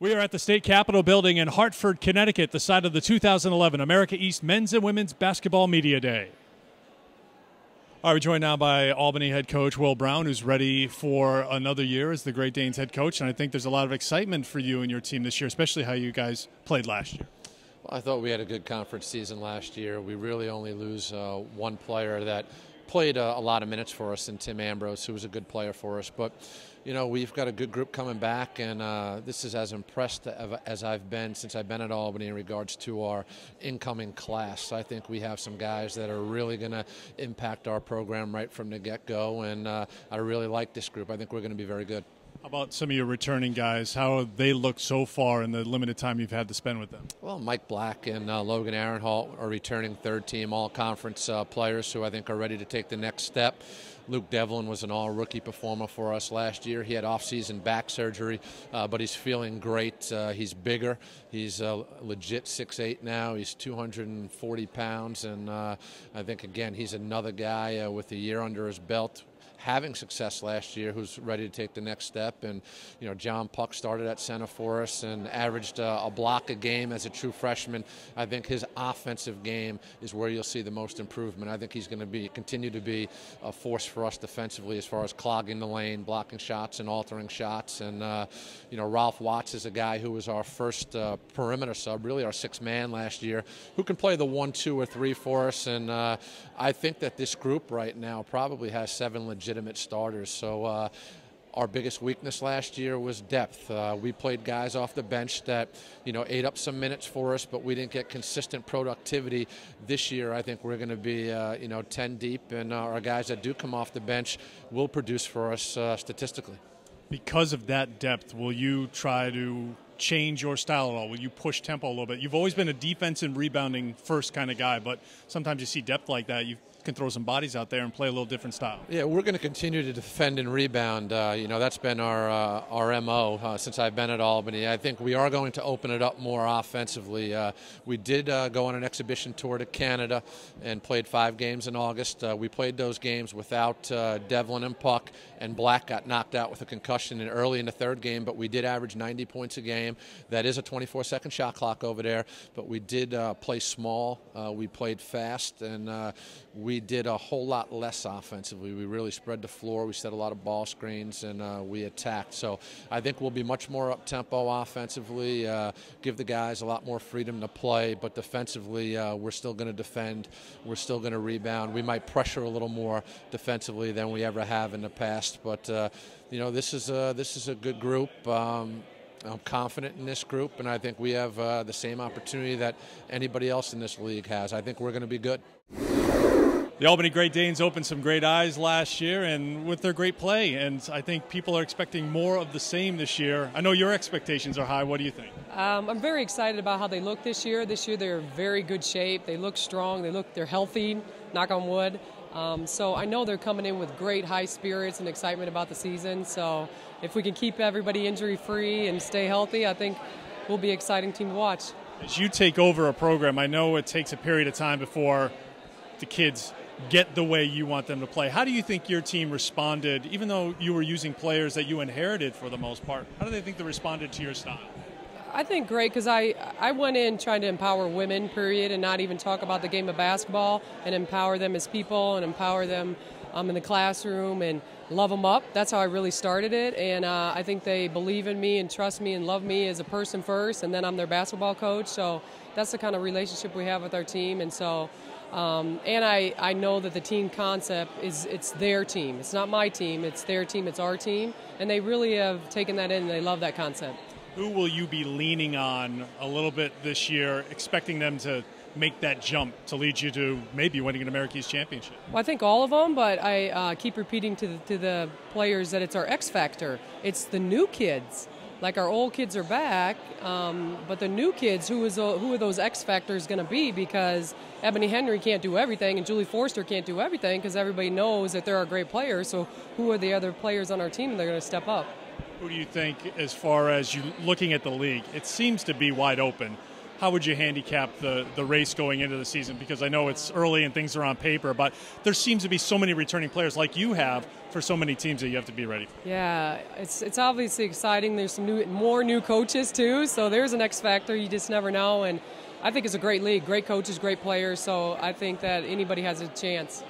We are at the State Capitol building in Hartford, Connecticut, the site of the 2011 America East Men's and Women's Basketball Media Day. All right, we're joined now by Albany head coach Will Brown, who's ready for another year as the Great Danes head coach. And I think there's a lot of excitement for you and your team this year, especially how you guys played last year. Well, I thought we had a good conference season last year. We really only lose one player that played a lot of minutes for us in Tim Ambrose, who was a good player for us. But, you know, we've got a good group coming back, and this is as impressed as I've been since I've been at Albany in regards to our incoming class. I think we have some guys that are really going to impact our program right from the get-go, and I really like this group. I think we're going to be very good. How about some of your returning guys? How have they looked so far in the limited time you've had to spend with them? Well, Mike Black and Logan Aaronholt are returning third-team all-conference players who I think are ready to take the next step. Luke Devlin was an all-rookie performer for us last year. He had off-season back surgery, but he's feeling great. He's bigger. He's legit 6'8" now. He's 240 pounds, and I think, again, he's another guy with a year under his belt, having success last year, who's ready to take the next step. And, you know, John Puck started at center for us and averaged a block a game as a true freshman. I think his offensive game is where you'll see the most improvement. I think he's going to continue to be a force for us defensively as far as clogging the lane, blocking shots and altering shots. And, you know, Ralph Watts is a guy who was our first perimeter sub, really our sixth man last year, who can play the 1, 2, or 3 for us. And I think that this group right now probably has 7 legitimate starters. So our biggest weakness last year was depth. We played guys off the bench that, you know, ate up some minutes for us, but we didn't get consistent productivity. This year, I think we're going to be, you know, 10 deep, and our guys that do come off the bench will produce for us statistically. Because of that depth, will you try to change your style at all? Will you push tempo a little bit? You've always been a defense and rebounding first kind of guy, but sometimes you see depth like that, you can throw some bodies out there and play a little different style. Yeah, we're going to continue to defend and rebound. You know, that's been our MO since I've been at Albany. I think we are going to open it up more offensively. We did go on an exhibition tour to Canada and played 5 games in August. We played those games without Devlin and Puck, and Black got knocked out with a concussion early in the 3rd game, but we did average 90 points a game. That is a 24-second shot clock over there, but we did play small. We played fast, and we did a whole lot less offensively. We really spread the floor. We set a lot of ball screens, and we attacked. So I think we'll be much more up-tempo offensively, give the guys a lot more freedom to play, but defensively we're still going to defend. We're still going to rebound. We might pressure a little more defensively than we ever have in the past, but you know, this is a good group. I'm confident in this group, and I think we have the same opportunity that anybody else in this league has. I think we're going to be good. The Albany Great Danes opened some great eyes last year, and with their great play, and I think people are expecting more of the same this year. I know your expectations are high. What do you think? I'm very excited about how they look this year. This year they're in very good shape. They look strong. They're healthy, knock on wood. So I know they're coming in with great high spirits and excitement about the season. So if we can keep everybody injury-free and stay healthy, I think we'll be an exciting team to watch. As you take over a program, I know it takes a period of time before the kids get the way you want them to play. How do you think your team responded, even though you were using players that you inherited for the most part? How do they think they responded to your style? I think great, because I went in trying to empower women, period, and not even talk about the game of basketball, and empower them as people and empower them in the classroom and love them up. That's how I really started it, and I think they believe in me and trust me and love me as a person first, and then I'm their basketball coach. So that's the kind of relationship we have with our team. And so and I know that the team concept it's their team. It's not my team, it's their team, it's our team, and they really have taken that in and they love that concept. Who will you be leaning on a little bit this year, expecting them to make that jump to lead you to maybe winning an America East championship? Well, I think all of them, but I keep repeating to the players that it's our X factor. It's the new kids. Like, our old kids are back, but the new kids, who are those X factors going to be? Because Ebony Henry can't do everything, and Julie Forster can't do everything, because everybody knows that they're a great player. So who are the other players on our team that are going to step up? Who do you think, as far as you looking at the league, it seems to be wide open. how would you handicap the race going into the season? Because I know it's early and things are on paper, but there seems to be so many returning players like you have for so many teams that you have to be ready for. Yeah, it's obviously exciting. There's some more new coaches too, so there's an X factor. You just never know, and I think it's a great league, great coaches, great players, so I think that anybody has a chance.